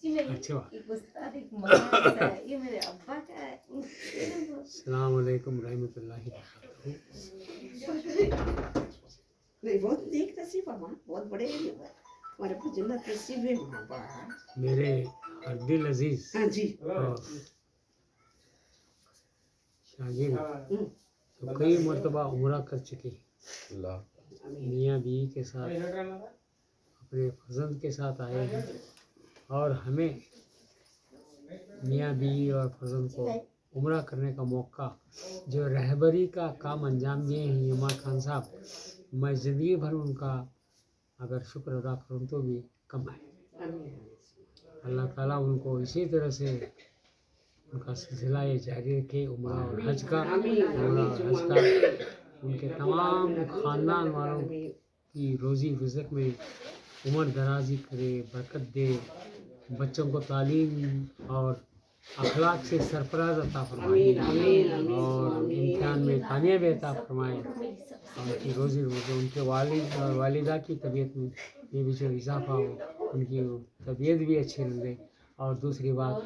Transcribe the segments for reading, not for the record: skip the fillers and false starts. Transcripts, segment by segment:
अच्छा ये मेरे अब्बा का है। अस्सलाम वालेकुम रहमतुल्लाहि वबरकातुहू। नहीं बहुत नेक नसीब है माँ, बहुत बड़े हैं ये बात। हमारे पास जन्नत नसीब है माँ बाप। मेरे हरदिल अजीज हाँ जी। और शागिर्द हम्म, जो कई मरतबा उम्रा कर चुके हैं, आमीन। मियाँ बीवी के साथ अपने फजल के साथ आए हैं और हमें मियाँ बीवी और फजल को उम्रा करने का मौका जो रहबरी का काम अंजाम दिए हैं यमा खान साहब, मैं ज़िंदगी भर उनका अगर शुक्र अदा करूँ तो भी कम है। आमीन। अल्लाह ताला उनको इसी तरह से उनका सिलसिला ये जारी रखे, उम्रा और हज का, उम्रा और हज का उनके तमाम ख़ानदान वालों की रोज़ी रिज़्क़ में उम्र दराजी करे, बरकत दे, बच्चों को तालीम और अखलाक से सरफराज अता फरमाए और इम्तिहान में कामयाबी अता फरमाए और उनकी रोज़ी रोज़ी उनके वालिद और वालिदा की तबीयत में ये भी जो इजाफा हो, उनकी तबीयत भी अच्छी रहे और दूसरी बात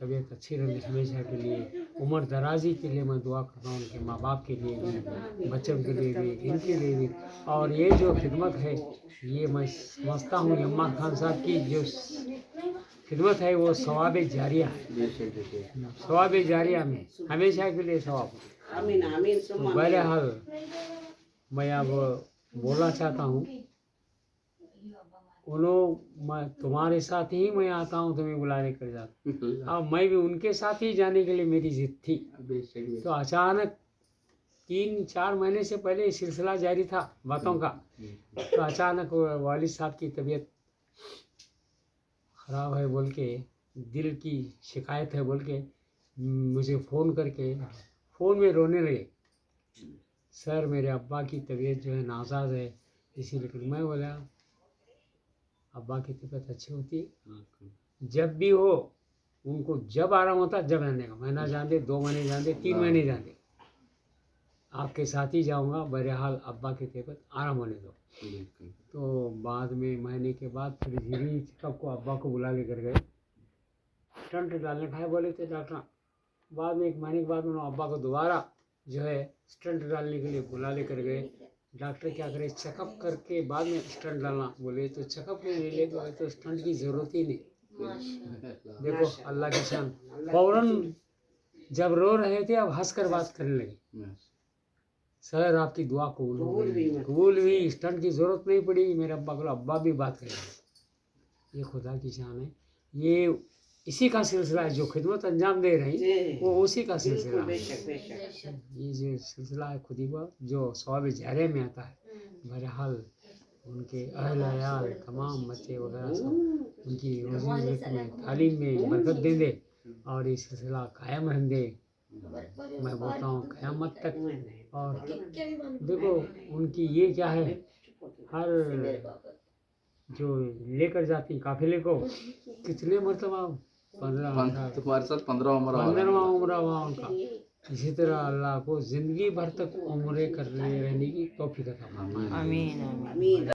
तबीयत अच्छी रहे हमेशा के लिए, उम्र दराजी के लिए मैं दुआ करता हूँ उनके माँ बाप के लिए भी, बच्चों के लिए भी, इनके लिए भी। और ये जो खिदमत है ये मैं समझता हूँ यम्मा खान साहब की जो खिदमत है वो सवाब जारिया है, सवाब जारिया में हमेशा के लिए सवाब। आमीन आमीन तो सुम्मा आमीन। बहरहाल मैं अब बोलना चाहता हूँ मैं तुम्हारे साथ ही मैं आता हूँ, तुम्हें बुलाने कर जाता हूँ। अब मैं भी उनके साथ ही जाने के लिए मेरी जिद थी, तो अचानक 3-4 महीने से पहले सिलसिला जारी था बातों का, तो अचानक वालिद साहब की तबीयत ख़राब है बोल के, दिल की शिकायत है बोल के मुझे फ़ोन करके फ़ोन में रोने लगे, सर मेरे अब्बा की तबीयत जो है नासाज है इसीलिए। मैं बोला अब्बा की तबीयत अच्छी होती है, जब भी हो उनको जब आराम होता जब रहने का, महीना जानते, 2 महीने जानते, 3 महीने जानते, आपके साथ ही जाऊंगा, बहरहाल अब्बा की तबीयत आराम होने दो। तो बाद में महीने के बाद फिर धीरे चेकअप को अब्बा को बुला लेकर गए, स्टंट डालने का है बोले थे डॉक्टर। बाद में 1 महीने के बाद उन्होंने अब्बा को दोबारा जो है स्टंट डालने के लिए बुला लेकर गए। डॉक्टर क्या करे, चेकअप करके बाद में स्टंट डालना बोले, तो चेकअप में ले ले तो स्टंट की ज़रूरत ही नहीं। देखो अल्लाह की शान, फौरन जब रो रहे थे अब हंस कर बात करने लगे, सर आपकी दुआ कबूल हुई, स्टंट की ज़रूरत नहीं पड़ी, मेरे अब्बा को अब्बा भी बात करेंगे। ये खुदा की शान है, ये इसी का सिलसिला है, जो खिदमत अंजाम दे रही वो उसी का सिलसिला है। ये जो सिलसिला है खुदी का जो सवाब जारिया में आता है, बहरहाल उनके अहल अयाल तमाम बच्चे वगैरह सब उनकी रोज़ी रोटी में तालीम में बरकत दे दे और ये सिलसिला कायम रहने दे, मैं बोलता हूँ क़यामत तक। और देखो उनकी ये क्या है, हर जो लेकर जाती काफिले को कितने मरतबा 15 तुम्हारे साथ 15वां उम्र हुआ उनका। इसी तरह अल्लाह को ज़िंदगी भर तक उम्रे करने रहने की तौफीक अता फरमाए। आमीन।